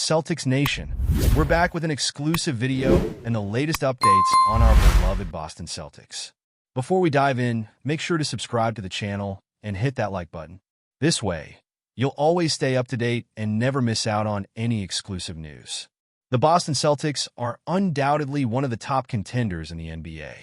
Celtics Nation. We're back with an exclusive video and the latest updates on our beloved Boston Celtics. Before we dive in, make sure to subscribe to the channel and hit that like button. This way, you'll always stay up to date and never miss out on any exclusive news. The Boston Celtics are undoubtedly one of the top contenders in the NBA.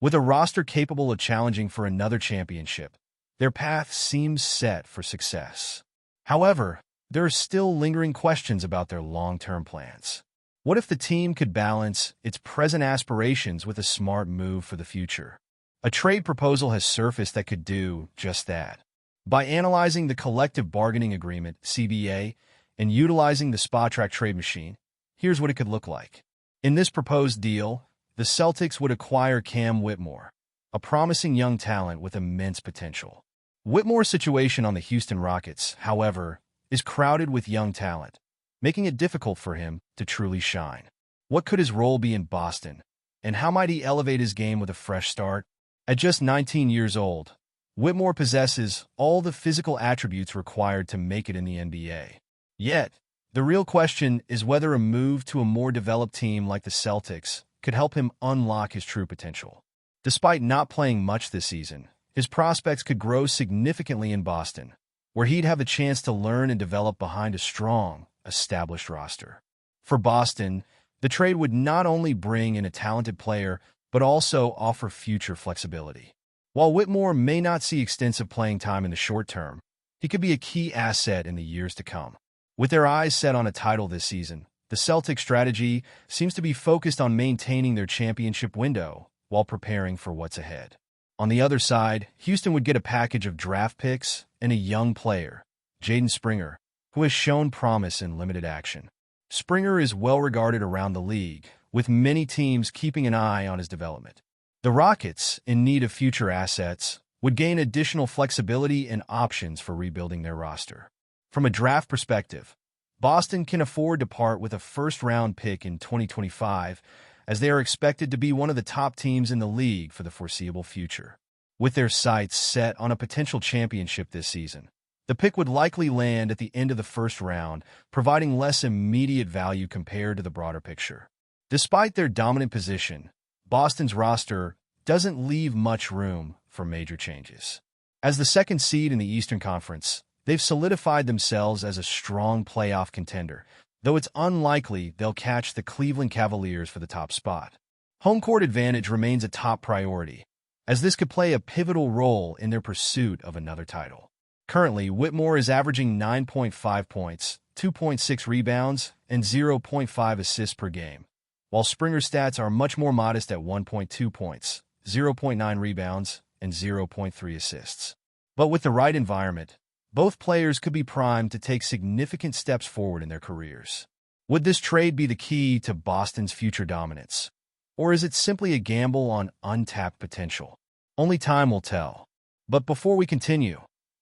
With a roster capable of challenging for another championship, their path seems set for success. However, there are still lingering questions about their long-term plans. What if the team could balance its present aspirations with a smart move for the future? A trade proposal has surfaced that could do just that. By analyzing the Collective Bargaining Agreement, CBA, and utilizing the Spotrac trade machine, here's what it could look like. In this proposed deal, the Celtics would acquire Cam Whitmore, a promising young talent with immense potential. Whitmore's situation on the Houston Rockets, however, is crowded with young talent, making it difficult for him to truly shine. What could his role be in Boston, and how might he elevate his game with a fresh start? At just 19 years old, Whitmore possesses all the physical attributes required to make it in the NBA. Yet, the real question is whether a move to a more developed team like the Celtics could help him unlock his true potential. Despite not playing much this season, his prospects could grow significantly in Boston, where he'd have a chance to learn and develop behind a strong, established roster. For Boston, the trade would not only bring in a talented player, but also offer future flexibility. While Whitmore may not see extensive playing time in the short term, he could be a key asset in the years to come. With their eyes set on a title this season, the Celtics' strategy seems to be focused on maintaining their championship window while preparing for what's ahead. On the other side, Houston would get a package of draft picks and a young player, Jaden Springer, who has shown promise in limited action. Springer is well regarded around the league, with many teams keeping an eye on his development. The Rockets, in need of future assets, would gain additional flexibility and options for rebuilding their roster. From a draft perspective, Boston can afford to part with a first-round pick in 2025, as they are expected to be one of the top teams in the league for the foreseeable future. With their sights set on a potential championship this season, the pick would likely land at the end of the first round, providing less immediate value compared to the broader picture. Despite their dominant position, Boston's roster doesn't leave much room for major changes. As the second seed in the Eastern Conference, they've solidified themselves as a strong playoff contender, though it's unlikely they'll catch the Cleveland Cavaliers for the top spot. Home court advantage remains a top priority, as this could play a pivotal role in their pursuit of another title. Currently, Whitmore is averaging 9.5 points, 2.6 rebounds, and 0.5 assists per game, while Springer's stats are much more modest at 1.2 points, 0.9 rebounds, and 0.3 assists. But with the right environment, both players could be primed to take significant steps forward in their careers. Would this trade be the key to Boston's future dominance? Or is it simply a gamble on untapped potential? Only time will tell. But before we continue,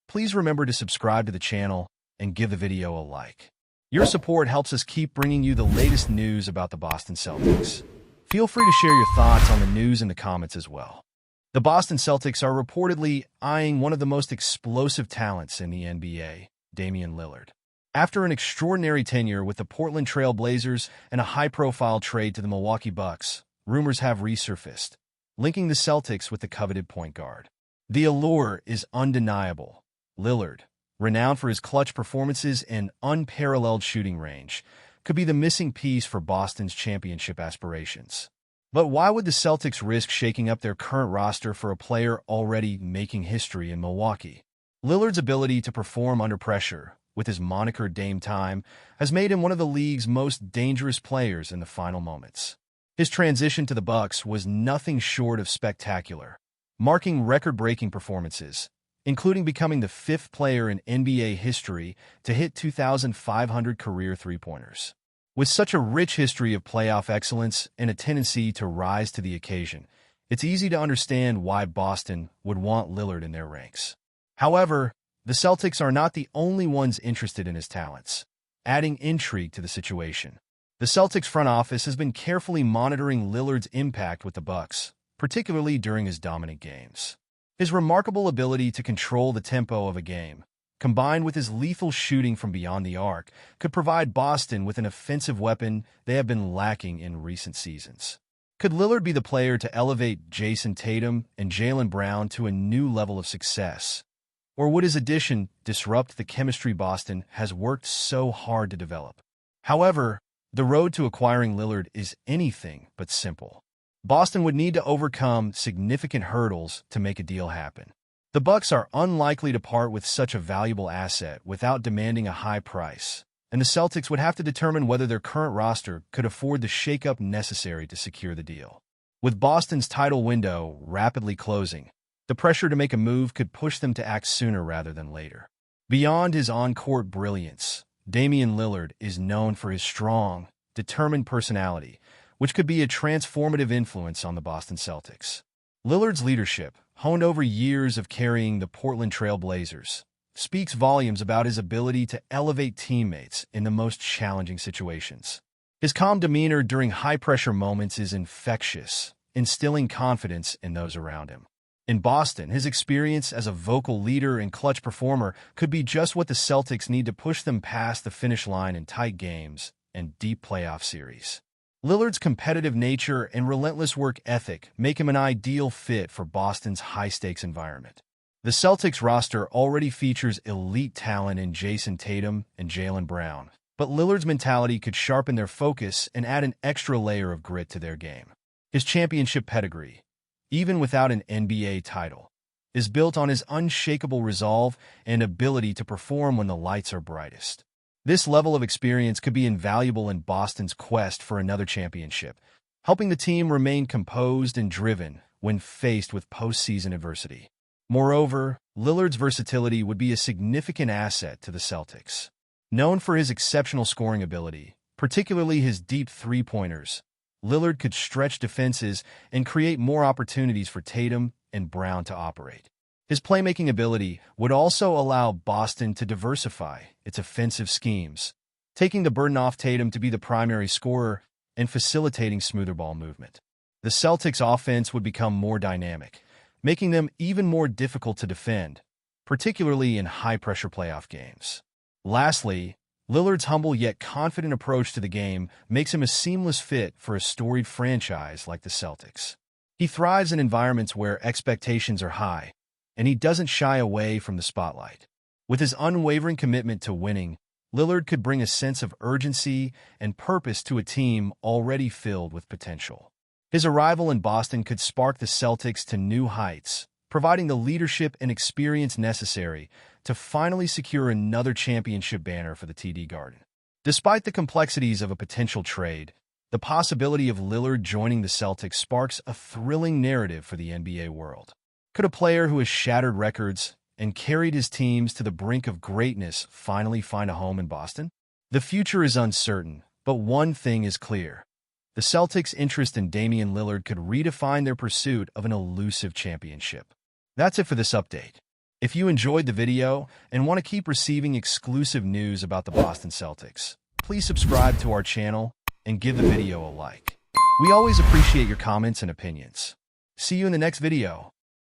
please remember to subscribe to the channel and give the video a like. Your support helps us keep bringing you the latest news about the Boston Celtics. Feel free to share your thoughts on the news in the comments as well. The Boston Celtics are reportedly eyeing one of the most explosive talents in the NBA, Damian LILLARD. After an extraordinary tenure with the Portland Trail Blazers and a high-profile trade to the Milwaukee Bucks, rumors have resurfaced, linking the Celtics with the coveted point guard. The allure is undeniable. LILLARD, renowned for his clutch performances and unparalleled shooting range, could be the missing piece for Boston's championship aspirations. But why would the Celtics risk shaking up their current roster for a player already making history in Milwaukee? LILLARD's ability to perform under pressure, with his moniker Dame Time, has made him one of the league's most dangerous players in the final moments. His transition to the Bucks was nothing short of spectacular, marking record-breaking performances, including becoming the fifth player in NBA history to hit 2,500 career three-pointers. With such a rich history of playoff excellence and a tendency to rise to the occasion, it's easy to understand why Boston would want LILLARD in their ranks. However, the Celtics are not the only ones interested in his talents, adding intrigue to the situation. The Celtics front office has been carefully monitoring LILLARD's impact with the Bucks, particularly during his dominant games. His remarkable ability to control the tempo of a game, combined with his lethal shooting from beyond the arc, could provide Boston with an offensive weapon they have been lacking in recent seasons. Could Lillard be the player to elevate Jason Tatum and Jaylen Brown to a new level of success? Or would his addition disrupt the chemistry Boston has worked so hard to develop? However, the road to acquiring Lillard is anything but simple. Boston would need to overcome significant hurdles to make a deal happen. The Bucks are unlikely to part with such a valuable asset without demanding a high price, and the Celtics would have to determine whether their current roster could afford the shakeup necessary to secure the deal. With Boston's title window rapidly closing, the pressure to make a move could push them to act sooner rather than later. Beyond his on-court brilliance, Damian Lillard is known for his strong, determined personality, which could be a transformative influence on the Boston Celtics. Lillard's leadership, honed over years of carrying the Portland Trail Blazers, speaks volumes about his ability to elevate teammates in the most challenging situations. His calm demeanor during high-pressure moments is infectious, instilling confidence in those around him. In Boston, his experience as a vocal leader and clutch performer could be just what the Celtics need to push them past the finish line in tight games and deep playoff series. Lillard's competitive nature and relentless work ethic make him an ideal fit for Boston's high-stakes environment. The Celtics roster already features elite talent in Jason Tatum and Jaylen Brown, but Lillard's mentality could sharpen their focus and add an extra layer of grit to their game. His championship pedigree, even without an NBA title, is built on his unshakable resolve and ability to perform when the lights are brightest. This level of experience could be invaluable in Boston's quest for another championship, helping the team remain composed and driven when faced with postseason adversity. Moreover, Lillard's versatility would be a significant asset to the Celtics. Known for his exceptional scoring ability, particularly his deep three-pointers, Lillard could stretch defenses and create more opportunities for Tatum and Brown to operate. His playmaking ability would also allow Boston to diversify its offensive schemes, taking the burden off Tatum to be the primary scorer and facilitating smoother ball movement. The Celtics' offense would become more dynamic, making them even more difficult to defend, particularly in high-pressure playoff games. Lastly, Lillard's humble yet confident approach to the game makes him a seamless fit for a storied franchise like the Celtics. He thrives in environments where expectations are high, and he doesn't shy away from the spotlight. With his unwavering commitment to winning, Lillard could bring a sense of urgency and purpose to a team already filled with potential. His arrival in Boston could spark the Celtics to new heights, providing the leadership and experience necessary to finally secure another championship banner for the TD Garden. Despite the complexities of a potential trade, the possibility of Lillard joining the Celtics sparks a thrilling narrative for the NBA world. Could a player who has shattered records and carried his teams to the brink of greatness finally find a home in Boston? The future is uncertain, but one thing is clear. The Celtics' interest in Damian Lillard could redefine their pursuit of an elusive championship. That's it for this update. If you enjoyed the video and want to keep receiving exclusive news about the Boston Celtics, please subscribe to our channel and give the video a like. We always appreciate your comments and opinions. See you in the next video.